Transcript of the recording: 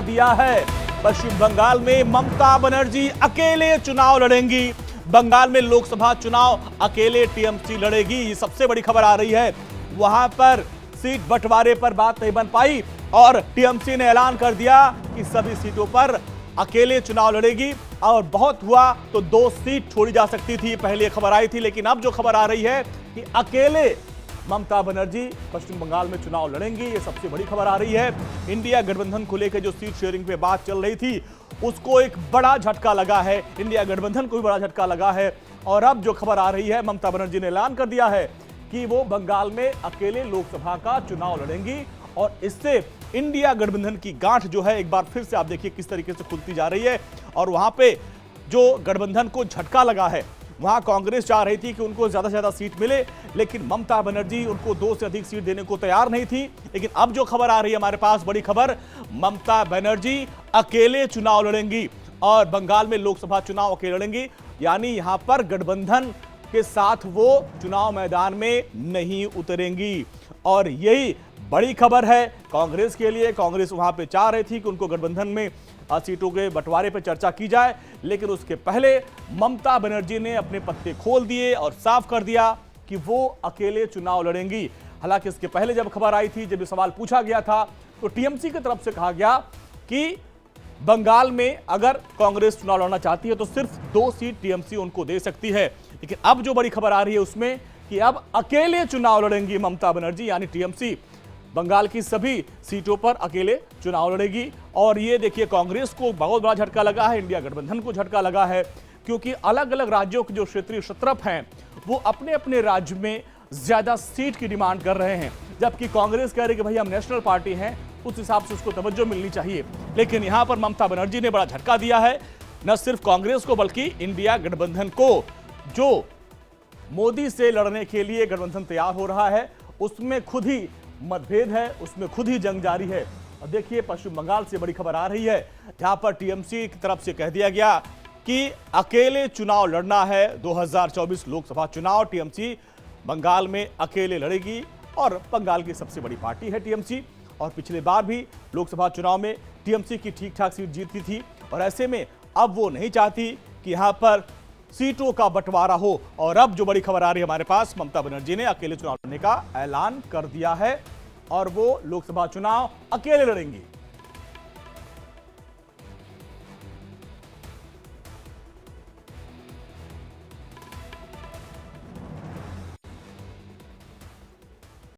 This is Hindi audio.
दिया है। पश्चिम बंगाल में ममता बनर्जी अकेले चुनाव लड़ेंगी। बंगाल में लोकसभा चुनाव अकेले टीएमसी लड़ेगी, ये सबसे बड़ी खबर आ रही है। वहां पर सीट बंटवारे पर बात नहीं बन पाई और टीएमसी ने ऐलान कर दिया कि सभी सीटों पर अकेले चुनाव लड़ेगी और बहुत हुआ तो 2 सीट छोड़ी जा सकती थी, पहले ये खबर आई थी। लेकिन अब जो खबर आ रही है कि अकेले ममता बनर्जी पश्चिम बंगाल में चुनाव लड़ेंगी, ये सबसे बड़ी खबर आ रही है। इंडिया गठबंधन को लेकर जो सीट शेयरिंग पे बात चल रही थी उसको एक बड़ा झटका लगा है, इंडिया गठबंधन को भी बड़ा झटका लगा है। और अब जो खबर आ रही है, ममता बनर्जी ने ऐलान कर दिया है कि वो बंगाल में अकेले लोकसभा का चुनाव लड़ेंगी और इससे इंडिया गठबंधन की गांठ जो है एक बार फिर से आप देखिए किस तरीके से खुलती जा रही है। और वहां पे जो गठबंधन को झटका लगा है, वहां कांग्रेस चाह रही थी कि उनको ज्यादा से ज्यादा सीट मिले, लेकिन ममता बनर्जी उनको 2 से अधिक सीट देने को तैयार नहीं थी। लेकिन अब जो खबर आ रही है हमारे पास, बड़ी खबर, ममता बनर्जी अकेले चुनाव लड़ेंगी और बंगाल में लोकसभा चुनाव अकेले लड़ेंगी। यानी यहां पर गठबंधन के साथ वो चुनाव मैदान में नहीं उतरेंगी और यही बड़ी खबर है कांग्रेस के लिए। कांग्रेस वहां पे चाह रही थी कि उनको गठबंधन में सीटों के बंटवारे पर चर्चा की जाए, लेकिन उसके पहले ममता बनर्जी ने अपने पत्ते खोल दिए और साफ कर दिया कि वो अकेले चुनाव लड़ेंगी। हालांकि इसके पहले जब खबर आई थी, जब ये सवाल पूछा गया था, तो टीएमसी की तरफ से कहा गया कि बंगाल में अगर कांग्रेस चुनाव लड़ना चाहती है तो सिर्फ 2 सीट टीएमसी उनको दे सकती है। लेकिन अब जो बड़ी खबर आ रही है उसमें कि अब अकेले चुनाव लड़ेंगी ममता बनर्जी, यानी टीएमसी बंगाल की सभी सीटों पर अकेले चुनाव लड़ेगी। और ये देखिए कांग्रेस को बहुत बड़ा झटका लगा है, इंडिया गठबंधन को झटका लगा है, क्योंकि अलग अलग राज्यों के जो क्षेत्रीय क्षत्रप हैं वो अपने अपने राज्य में ज्यादा सीट की डिमांड कर रहे हैं, जबकि कांग्रेस कह रही है कि भाई हम नेशनल पार्टी हैं, उस हिसाब से उसको तवज्जो मिलनी चाहिए। लेकिन यहां पर ममता बनर्जी ने बड़ा झटका दिया है, न सिर्फ कांग्रेस को बल्कि इंडिया गठबंधन को। जो मोदी से लड़ने के लिए गठबंधन तैयार हो रहा है उसमें खुद ही मतभेद है, उसमें खुद ही जंग जारी है। और देखिए पश्चिम बंगाल से बड़ी खबर आ रही है, जहां पर टीएमसी की तरफ से कह दिया गया कि अकेले चुनाव लड़ना है। 2024 लोकसभा चुनाव टीएमसी बंगाल में अकेले लड़ेगी और बंगाल की सबसे बड़ी पार्टी है टीएमसी। और पिछले बार भी लोकसभा चुनाव में टीएमसी की ठीक ठाक सीट जीती थी और ऐसे में अब वो नहीं चाहती कि यहां पर सीटों का बंटवारा हो। और अब जो बड़ी खबर आ रही है हमारे पास, ममता बनर्जी ने अकेले चुनाव लड़ने का ऐलान कर दिया है और वो लोकसभा चुनाव अकेले लड़ेंगी।